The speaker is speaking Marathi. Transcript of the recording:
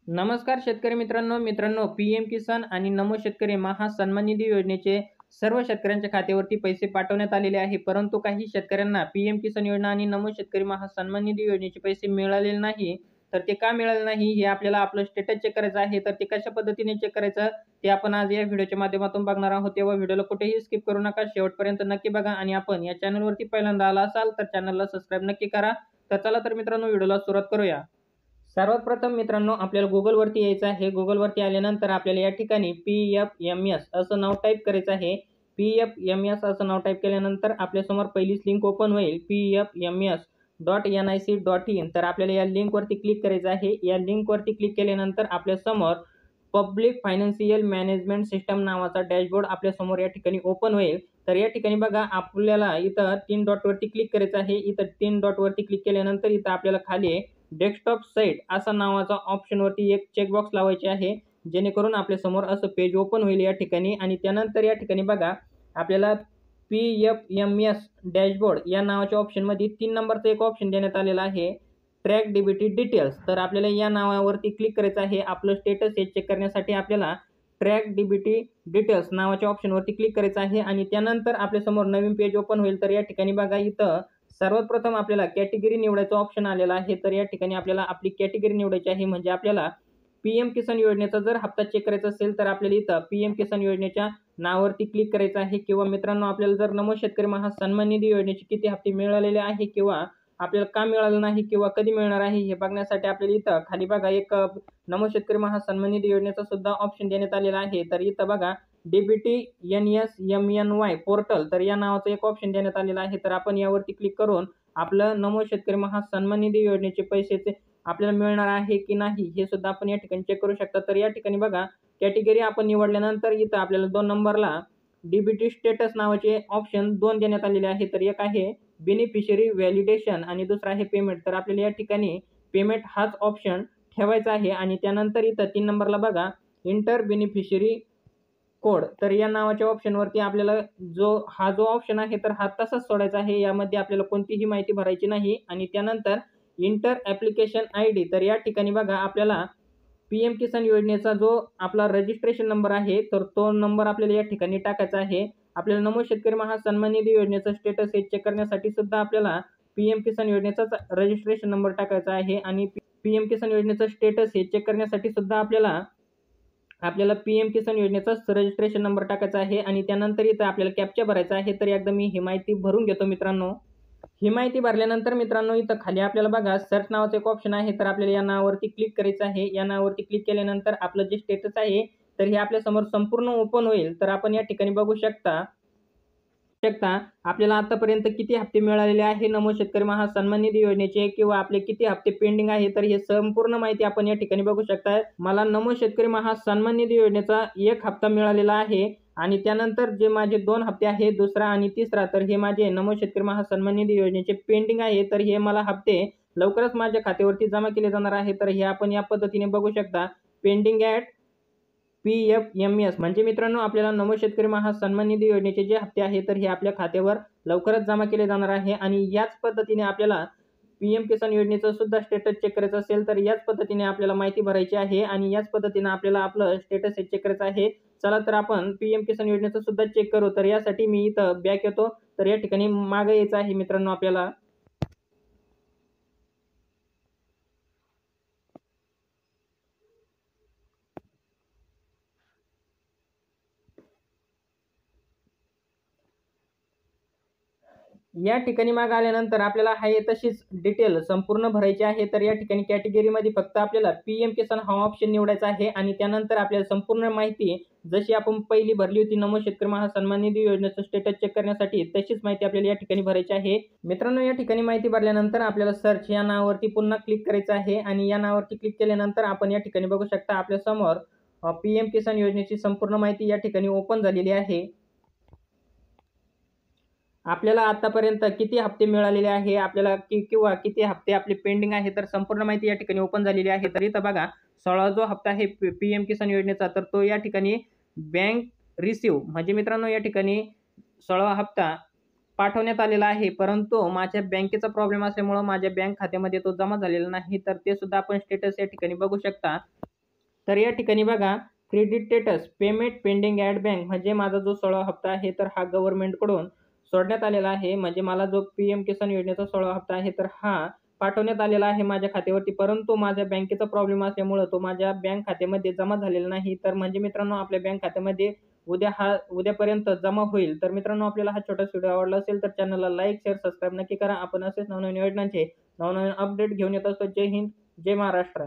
नमस्कार शेतकरी मित्रांनो पीएम किसान आणि नमो शेतकरी महा सन्मान निधी योजनेचे सर्व शेतकऱ्यांच्या खात्यावरती पैसे पाठवण्यात आलेले आहे। परंतु काही शेतकऱ्यांना पीएम किसान योजना आणि नमो शेतकरी महा सन्मान निधी योजनेचे पैसे मिळालेले नाही। तर ते का मिळाले नाही हे आपल्याला आपलं स्टेटस चेक करायचं आहे। तर ते कशा पद्धतीने चेक करायचं ते आपण आज या व्हिडिओच्या माध्यमातून बघणार आहोत। तेव्हा व्हिडिओला कुठेही स्किप करू नका, शेवटपर्यंत नक्की बघा आणि आपण या चॅनलवरती पहिल्यांदा आला असाल तर चॅनलला सबस्क्राइब नक्की करा। तर चला तर मित्रांनो व्हिडिओला सुरुवात करूया। सर्वात प्रथम मित्रांनो आपल्याला गुगलवरती यायचं आहे। गुगलवरती आल्यानंतर आपल्याला या ठिकाणी PFMS असं नाव टाईप करायचं आहे। PFMS असं नाव टाईप केल्यानंतर आपल्यासमोर पहिलीच लिंक ओपन होईल pfms.nic.in। तर आपल्याला या लिंकवरती क्लिक करायचं आहे। या लिंकवरती क्लिक केल्यानंतर आपल्यासमोर पब्लिक फायनान्शियल मॅनेजमेंट सिस्टम नावाचा डॅशबोर्ड आपल्यासमोर या ठिकाणी ओपन होईल। तर या ठिकाणी बघा आपल्याला इथं 3 डॉटवरती क्लिक करायचं आहे। इथं 3 डॉटवरती क्लिक केल्यानंतर इथं आपल्याला खाली डेस्कटॉप साइट असा नावाचा ऑप्शनवरती एक चेकबॉक्स लावायचे आहे, जेणेकरून आपल्यासमोर असं पेज ओपन होईल या ठिकाणी। आणि त्यानंतर या ठिकाणी बघा आपल्याला PFMS डॅशबोर्ड या नावाच्या ऑप्शनमध्ये 3 नंबरचा एक ऑप्शन देण्यात आलेला आहे, ट्रॅक डीबीटी डिटेल्स। तर आपल्याला या नावावरती क्लिक करायचं आहे। आपलं स्टेटस हे चेक करण्यासाठी आपल्याला ट्रॅक डीबीटी डिटेल्स नावाच्या ऑप्शनवरती क्लिक करायचं आहे आणि त्यानंतर आपल्यासमोर नवीन पेज ओपन होईल। तर या ठिकाणी बघा इथं सर्वात प्रथम आपल्याला कॅटेगरी निवडायचा ऑप्शन आलेला आहे। तर या ठिकाणी आपल्याला आपली कॅटेगरी निवडायची आहे, म्हणजे आपल्याला पीएम किसान योजनेचा जर हप्ता चेक करायचा असेल तर आपल्याला इथं पीएम किसान योजनेच्या नावावरती क्लिक करायचं आहे। किंवा मित्रांनो आपल्याला जर नमो शेतकरी महा सन्मान निधी योजनेचे किती हप्ते मिळालेले आहे किंवा आपल्याला का मिळालं नाही किंवा कधी मिळणार आहे हे बघण्यासाठी आपल्याला इथं खाली बघा एक नमो शेतकरी महा सन्मान निधी योजनेचा सुद्धा ऑप्शन देण्यात आलेला आहे। तर इथं बघा डीबीटी NSMNY पोर्टल तर या नावाचं एक ऑप्शन देण्यात आलेलं आहे। तर आपण यावरती क्लिक करून आपलं नमो शेतकरी महा सन्मान निधी योजनेचे पैसे आपल्याला मिळणार आहे की नाही हे सुद्धा आपण या ठिकाणी चेक करू शकता। तर या ठिकाणी बघा कॅटेगरी आपण निवडल्यानंतर इथं आपल्याला 2 नंबरला डीबीटी स्टेटस नावाचे ऑप्शन 2 देण्यात आलेले आहे। तर एक आहे बेनिफिशियरी व्हॅलिडेशन आणि दुसरा आहे पेमेंट। तर आपल्याला या ठिकाणी पेमेंट हाच ऑप्शन ठेवायचा आहे आणि त्यानंतर इथं 3 नंबरला बघा इंटर बेनिफिशियरी कोड। तर या नावाच्या ऑप्शनवरती आपल्याला जो ऑप्शन आहे तर हा तसाच सोडायचा आहे, यामध्ये आपल्याला कोणतीही माहिती भरायची नाही। आणि त्यानंतर इंटर ॲप्लिकेशन ID। तर या ठिकाणी बघा आपल्याला पीएम किसान योजनेचा जो आपला रजिस्ट्रेशन नंबर आहे तर तो नंबर आपल्याला या ठिकाणी टाकायचा आहे। आपल्याला नमो शेतकरी महा सन्मान निधी योजनेचं स्टेटस हे चेक करण्यासाठी सुद्धा आपल्याला पीएम किसान योजनेचाच रजिस्ट्रेशन नंबर टाकायचा आहे आणि पीएम किसान योजनेचं स्टेटस हे चेक करण्यासाठी सुद्धा आपल्याला पीएम किसान योजनेचाच रजिस्ट्रेशन नंबर टाकायचा आहे आणि त्यानंतर इथं आपल्याला कॅप्चा भरायचा आहे। तर एकदा मी ही माहिती भरून घेतो मित्रांनो। ही माहिती भरल्यानंतर मित्रांनो इथं खाली आपल्याला बघा सर्च नावाचं एक ऑप्शन आहे। तर आपल्याला या नावावरती क्लिक करायचं आहे। या नावावरती क्लिक केल्यानंतर आपलं जे स्टेटस आहे तर हे आपल्यासमोर संपूर्ण ओपन होईल। तर आपण या ठिकाणी बघू शकता आपल्याला आतापर्यंत किती हप्ते मिळालेले आहे नमो शेतकरी महा सन्मान निधी योजनेचे किंवा आपले किती हप्ते पेंडिंग आहे, तर हे संपूर्ण माहिती आपण या ठिकाणी बघू शकता। मला नमो शेतकरी महा सन्मान निधी योजनेचा 1 हप्ता मिळालेला आहे आणि त्यानंतर जे माझे 2 हप्ते आहे दुसरा आणि तिसरा, तर हे माझे नमो शेतकरी महा सन्मान निधी योजनेचे पेंडिंग आहे। तर हे मला हप्ते लवकरच माझ्या खात्यावरती जमा केले जाणार आहे। तर हे आपण या पद्धतीने बघू शकता पेंडिंग ॲट PFMS। म्हणजे मित्रांनो आपल्याला नमो शेतकरी महा सन्मान निधी योजनेचे जे हप्ते आहेत तर हे आपल्या खात्यावर लवकरच जमा केले जाणार आहे। आणि याच पद्धतीने आपल्याला पीएम किसान योजनेचं सुद्धा स्टेटस चेक करायचं असेल तर याच पद्धतीने आपल्याला माहिती भरायची आहे आणि याच पद्धतीने आपल्याला आपलं स्टेटस चेक करायचं आहे। चला तर आपण पीएम किसान योजनेचं सुद्धा चेक करू। तर यासाठी मी इथं बॅक येतो। तर या ठिकाणी मागे यायचं आहे मित्रांनो आपल्याला। या ठिकाणी मागे आल्यानंतर आपल्याला आहे तशीच डिटेल संपूर्ण भरायची आहे। तर या ठिकाणी कॅटेगरीमध्ये फक्त आपल्याला पीएम किसान हा ऑप्शन निवडायचा आहे आणि त्यानंतर आपल्याला संपूर्ण माहिती जशी आपण पहिली भरली होती नमो शेतकरी महा सन्मान निधी योजनेचं स्टेटस चेक करण्यासाठी तशीच माहिती आपल्याला या ठिकाणी भरायची आहे। मित्रांनो या ठिकाणी माहिती भरल्यानंतर आपल्याला सर्च या नावावरती पुन्हा क्लिक करायचं आहे आणि या नावावरती क्लिक केल्यानंतर आपण या ठिकाणी बघू शकता आपल्यासमोर पीएम किसान योजनेची संपूर्ण माहिती या ठिकाणी ओपन झालेली आहे। आपल्याला आतापर्यंत किती हप्ते मिळालेले आहे आपल्याला किंवा किती हप्ते आपले पेंडिंग आहे तर संपूर्ण माहिती या ठिकाणी ओपन झालेली आहे। तर इथं बघा 16 जो हप्ता आहे पीएम किसान योजनेचा तर तो या ठिकाणी बँक रिसीव्ह म्हणजे मित्रांनो या ठिकाणी 16 हप्ता पाठवण्यात आलेला आहे, परंतु माझ्या बँकेचा प्रॉब्लेम असल्यामुळे माझ्या बँक खात्यामध्ये तो जमा झालेला नाही। तर ते सुद्धा आपण स्टेटस या ठिकाणी बघू शकता। तर या ठिकाणी बघा credit status payment pending at bank म्हणजे माझा जो 16वा हप्ता आहे तर हा गव्हर्नमेंटकडून सोडण्यात आलेला आहे. म्हणजे मला जो पी-एम किसान योजनेचा 16वा हप्ता आहे तर हा पाठवण्यात आलेला आहे माझ्या खात्यावरती. परंतु माझ्या बँकेचा प्रॉब्लेम असल्यामुळं तो माझ्या बँक खात्यामध्ये जमा झालेला नाही. तर म्हणजे मित्रांनो आपल्या बँक खात्यामध्ये उद्यापर्यंत जमा होईल. तर मित्रांनो आपल्याला हा छोटासा व्हिडिओ आवडला असेल तर चॅनलला लाईक, शेअर, सबस्क्राईब नक्की करा. आपण असेच नवनवीन योजनांचे नवनवीन अपडेट घेऊन येत असतो. जय हिंद, जय महाराष्ट्र.